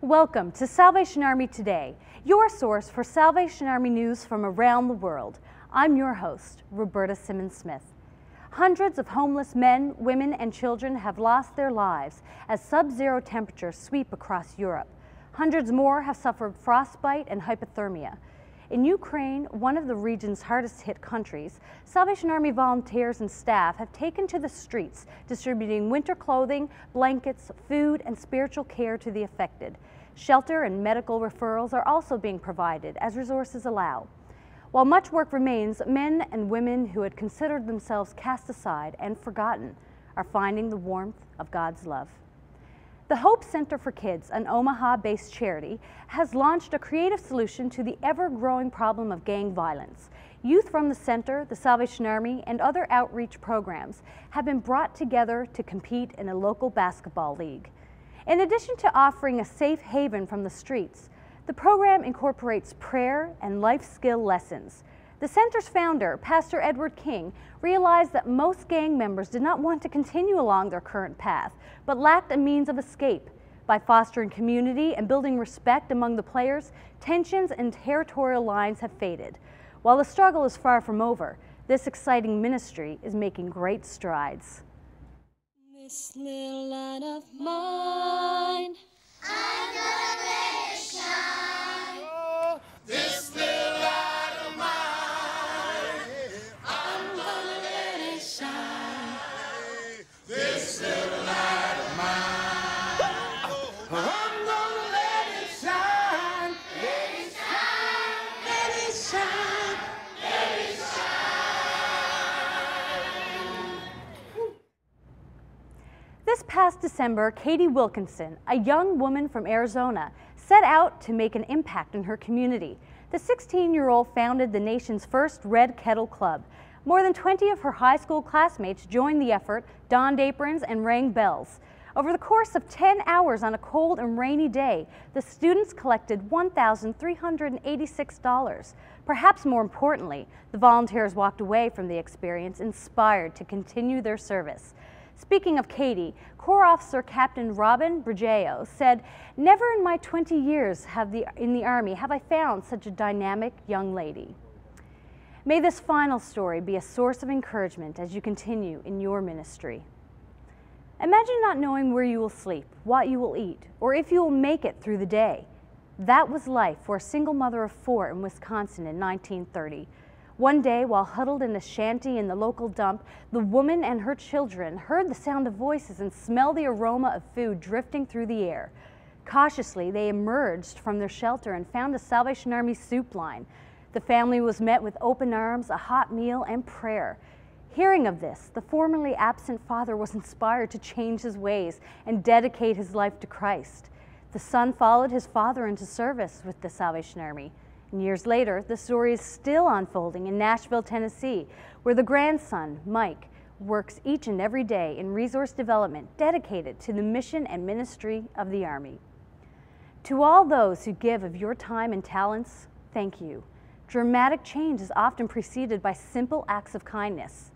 Welcome to Salvation Army Today, your source for Salvation Army news from around the world. I'm your host, Roberta Simmons-Smith. Hundreds of homeless men, women, and children have lost their lives as sub-zero temperatures sweep across Europe. Hundreds more have suffered frostbite and hypothermia. In Ukraine, one of the region's hardest hit countries, Salvation Army volunteers and staff have taken to the streets, distributing winter clothing, blankets, food, and spiritual care to the affected. Shelter and medical referrals are also being provided as resources allow. While much work remains, men and women who had considered themselves cast aside and forgotten are finding the warmth of God's love. The Hope Center for Kids, an Omaha-based charity, has launched a creative solution to the ever-growing problem of gang violence. Youth from the center, the Salvation Army, and other outreach programs have been brought together to compete in a local basketball league. In addition to offering a safe haven from the streets, the program incorporates prayer and life skill lessons. The center's founder, Pastor Edward King, realized that most gang members did not want to continue along their current path, but lacked a means of escape. By fostering community and building respect among the players, tensions and territorial lines have faded. While the struggle is far from over, this exciting ministry is making great strides. This little light of mine, I'm gonna let it shine. Oh, this little light of mine, I'm gonna let it shine. This little light of mine, I'm gonna let it shine. Let it shine, let it shine, let it shine. This past December, Katie Wilkinson, a young woman from Arizona, set out to make an impact in her community. The 16-year-old founded the nation's first Red Kettle Club. More than 20 of her high school classmates joined the effort, donned aprons, and rang bells. Over the course of 10 hours on a cold and rainy day, the students collected $1,386. Perhaps more importantly, the volunteers walked away from the experience inspired to continue their service. Speaking of Katie, Corps Officer Captain Robin Bergeo said, "Never in my 20 years in the Army have I found such a dynamic young lady." May this final story be a source of encouragement as you continue in your ministry. Imagine not knowing where you will sleep, what you will eat, or if you will make it through the day. That was life for a single mother of 4 in Wisconsin in 1930. One day, while huddled in a shanty in the local dump, the woman and her children heard the sound of voices and smelled the aroma of food drifting through the air. Cautiously, they emerged from their shelter and found a Salvation Army soup line. The family was met with open arms, a hot meal, and prayer. Hearing of this, the formerly absent father was inspired to change his ways and dedicate his life to Christ. The son followed his father into service with the Salvation Army. And years later, the story is still unfolding in Nashville, Tennessee, where the grandson, Mike, works each and every day in resource development dedicated to the mission and ministry of the Army. To all those who give of your time and talents, thank you. Dramatic change is often preceded by simple acts of kindness.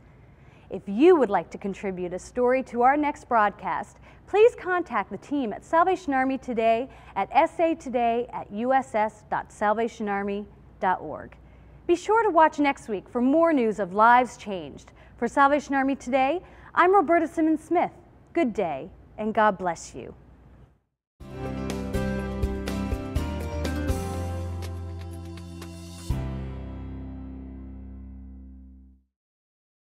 If you would like to contribute a story to our next broadcast, please contact the team at Salvation Army Today at satoday@uss.salvationarmy.org. Be sure to watch next week for more news of lives changed. For Salvation Army Today, I'm Roberta Simmons-Smith. Good day, and God bless you.